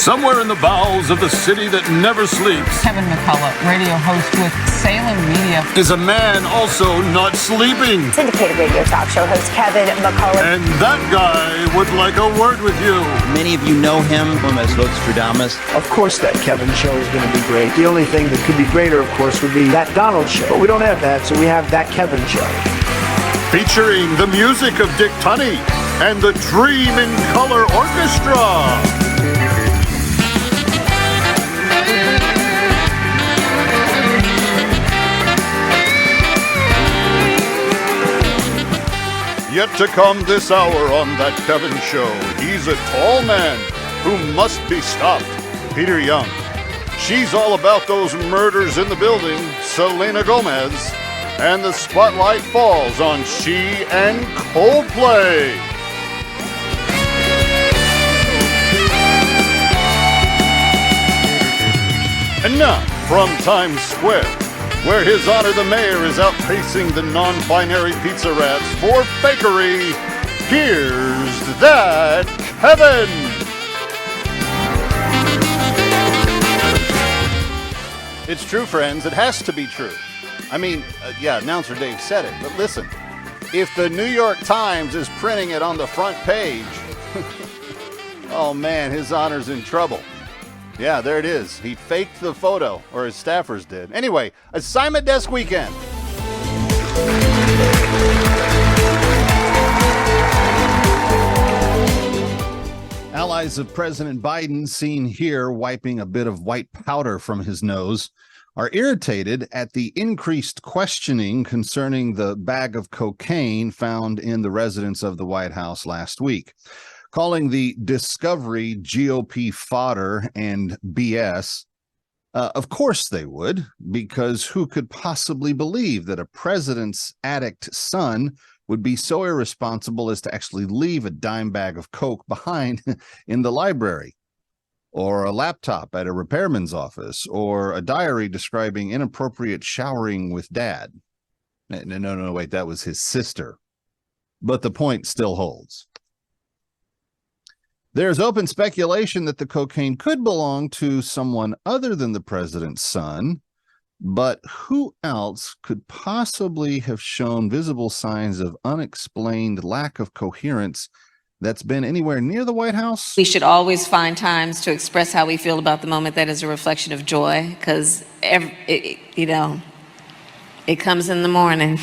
somewhere in the bowels of the city that never sleeps, Kevin McCullough, radio host with Salem Media, is a man also not sleeping. Syndicated radio talk show host Kevin McCullough. And that guy would like a word with you. Many of you know him as Vostradamus. Of course that Kevin show is going to be great. The only thing that could be greater, of course, would be that Donald show. But we don't have that, so we have that Kevin show. Featuring the music of Dick Tunney and the Dream in Color Orchestra. Yet to come this hour on That Kevin Show, he's a tall man who must be stopped. Peter Young. She's all about those murders in the building, Selena Gomez. And the spotlight falls on she and Coldplay. And now, from Times Square, where His Honor the Mayor is outpacing the non-binary pizza rats for fakery, here's That Kevin! It's true, friends. It has to be true. I mean, announcer Dave said it, but listen. If the New York Times is printing it on the front page, oh man, His Honor's in trouble. Yeah, there it is. He faked the photo, or his staffers did. Anyway, assignment desk weekend. Allies of President Biden, seen here wiping a bit of white powder from his nose, are irritated at the increased questioning concerning the bag of cocaine found in the residence of the White House last week, calling the discovery GOP fodder and BS. Of course they would, because who could possibly believe that a president's addict son would be so irresponsible as to actually leave a dime bag of coke behind in the library, or a laptop at a repairman's office, or a diary describing inappropriate showering with dad. No, wait, that was his sister. But the point still holds. There's open speculation that the cocaine could belong to someone other than the president's son, but who else could possibly have shown visible signs of unexplained lack of coherence that's been anywhere near the White House? We should always find times to express how we feel about the moment that is a reflection of joy, because it comes in the morning.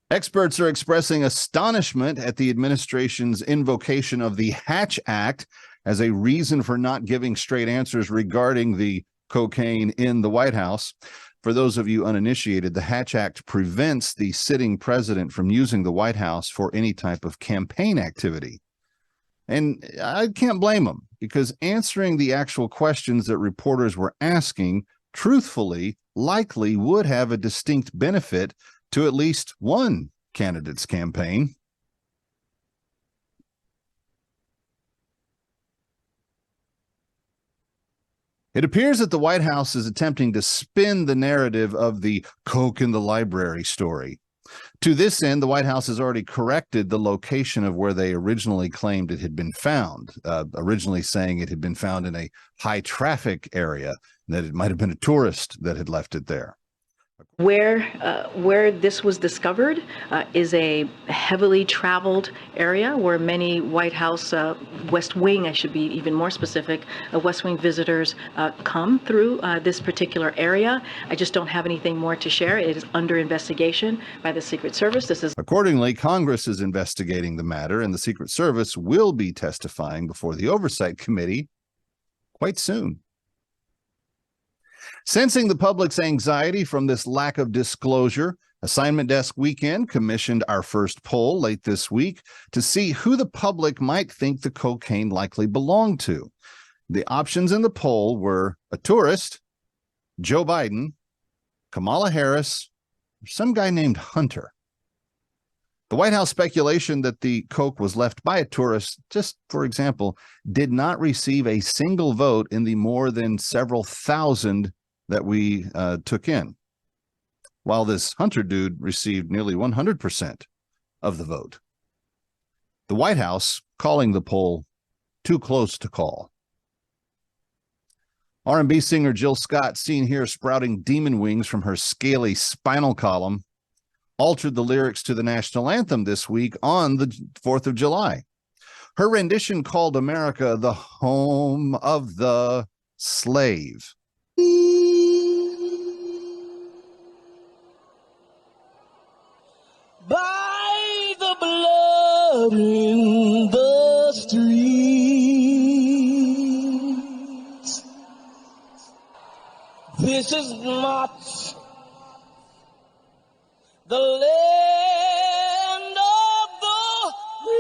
Experts are expressing astonishment at the administration's invocation of the Hatch Act as a reason for not giving straight answers regarding the cocaine in the White House. For those of you uninitiated, the Hatch Act prevents the sitting president from using the White House for any type of campaign activity. And I can't blame them, because answering the actual questions that reporters were asking truthfully likely would have a distinct benefit to at least one candidate's campaign. It appears that the White House is attempting to spin the narrative of the Coke in the library story. To this end, the White House has already corrected the location of where they originally claimed it had been found, originally saying it had been found in a high-traffic area, that it might have been a tourist that had left it there. Where this was discovered is a heavily traveled area where many White House, West Wing, I should be even more specific, West Wing visitors come through this particular area. I just don't have anything more to share. It is under investigation by the Secret Service. Accordingly, Congress is investigating the matter, and the Secret Service will be testifying before the Oversight Committee quite soon. Sensing the public's anxiety from this lack of disclosure, Assignment Desk Weekend commissioned our first poll late this week to see who the public might think the cocaine likely belonged to. The options in the poll were a tourist, Joe Biden, Kamala Harris, or some guy named Hunter. The White House speculation that the coke was left by a tourist, just for example, did not receive a single vote in the more than several thousand that we took in, while this Hunter dude received nearly 100% of the vote. The White House calling the poll too close to call. R&B singer Jill Scott, seen here sprouting demon wings from her scaly spinal column, altered the lyrics to the national anthem this week on the 4th of July. Her rendition called America the home of the slave. By the blood in the streets, this is not the land of the free.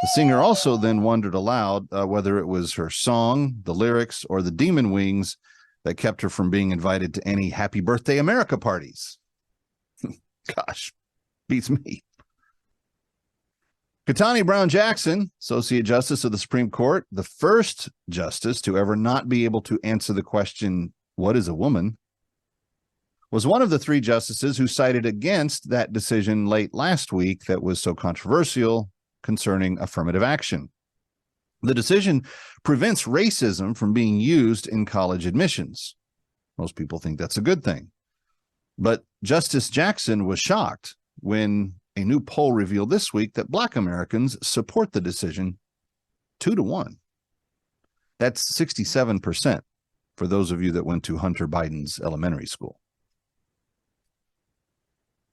The singer also then wondered aloud whether it was her song, the lyrics, or the demon wings that kept her from being invited to any Happy Birthday America parties. Gosh, beats me. Ketanji Brown Jackson, Associate Justice of the Supreme Court, the first justice to ever not be able to answer the question, what is a woman, was one of the 3 justices who cited against that decision late last week that was so controversial concerning affirmative action. The decision prevents racism from being used in college admissions. Most people think that's a good thing. But Justice Jackson was shocked when a new poll revealed this week that Black Americans support the decision 2-1. That's 67% for those of you that went to Hunter Biden's elementary school.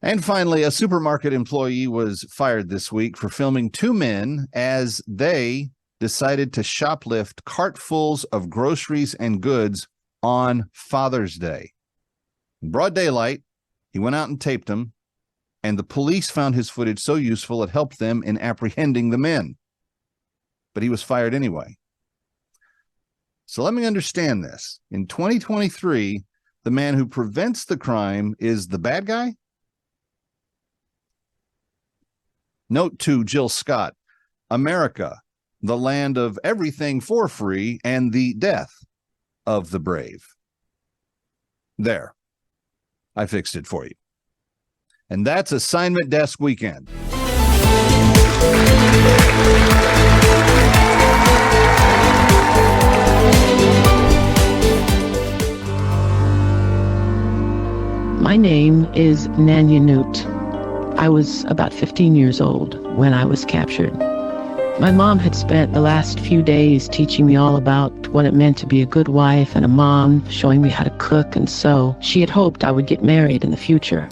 And finally, a supermarket employee was fired this week for filming 2 men as they decided to shoplift cartfuls of groceries and goods on Father's Day. In broad daylight, he went out and taped them, and the police found his footage so useful it helped them in apprehending the men. But he was fired anyway. So let me understand this. In 2023, the man who prevents the crime is the bad guy? Note to Jill Scott, America, the land of everything for free and the death of the brave. There, I fixed it for you. And that's Assignment Desk Weekend. My name is Nanya Newt. I was about 15 years old when I was captured. My mom had spent the last few days teaching me all about what it meant to be a good wife and a mom, showing me how to cook and sew. She had hoped I would get married in the future.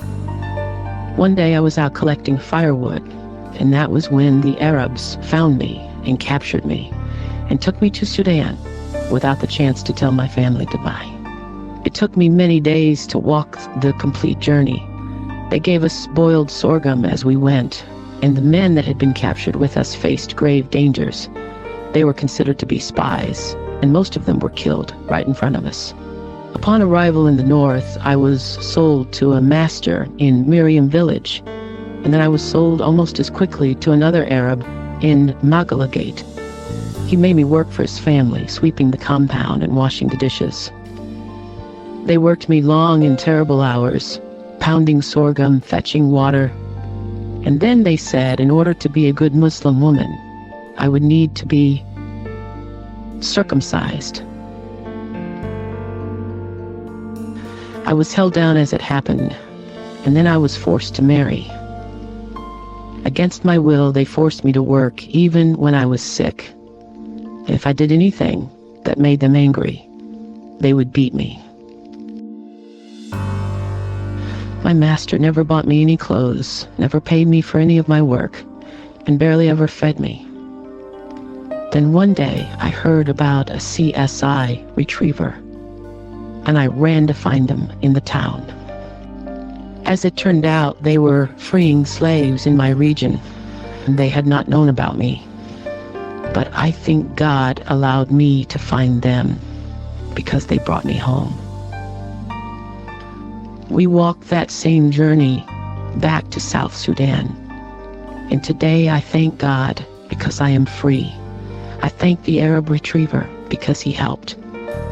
One day I was out collecting firewood, and that was when the Arabs found me and captured me and took me to Sudan without the chance to tell my family goodbye. It took me many days to walk the complete journey. They gave us boiled sorghum as we went, and the men that had been captured with us faced grave dangers. They were considered to be spies, and most of them were killed right in front of us. Upon arrival in the north, I was sold to a master in Miriam village, and then I was sold almost as quickly to another Arab in Magalagate. He made me work for his family, sweeping the compound and washing the dishes. They worked me long and terrible hours, pounding sorghum, fetching water. And then they said, in order to be a good Muslim woman, I would need to be circumcised. I was held down as it happened, and then I was forced to marry. Against my will, they forced me to work even when I was sick. And if I did anything that made them angry, they would beat me. My master never bought me any clothes, never paid me for any of my work, and barely ever fed me. Then one day I heard about a CSI retriever, and I ran to find them in the town. As it turned out, they were freeing slaves in my region, and they had not known about me. But I think God allowed me to find them because they brought me home. We walked that same journey back to South Sudan. And today I thank God because I am free. I thank the Arab retriever because he helped.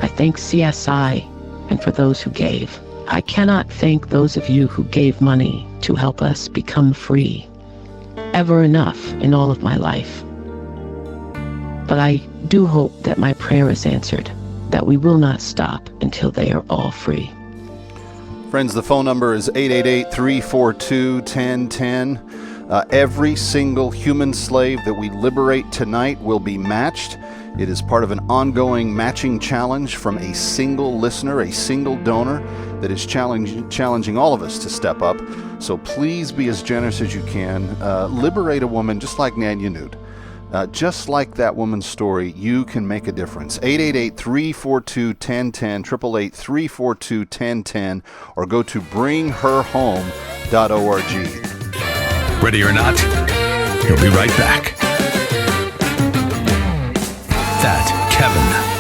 I thank CSI and for those who gave. I cannot thank those of you who gave money to help us become free. ever enough in all of my life. But I do hope that my prayer is answered, that we will not stop until they are all free. Friends, the phone number is 888-342-1010. Every single human slave that we liberate tonight will be matched. It is part of an ongoing matching challenge from a single listener, a single donor that is challenging all of us to step up. So please be as generous as you can. Liberate a woman just like Nanya Newt. Just like that woman's story, you can make a difference. 888-342-1010, 888-342-1010, or go to bringherhome.org. Ready or not, he'll be right back. That Kevin.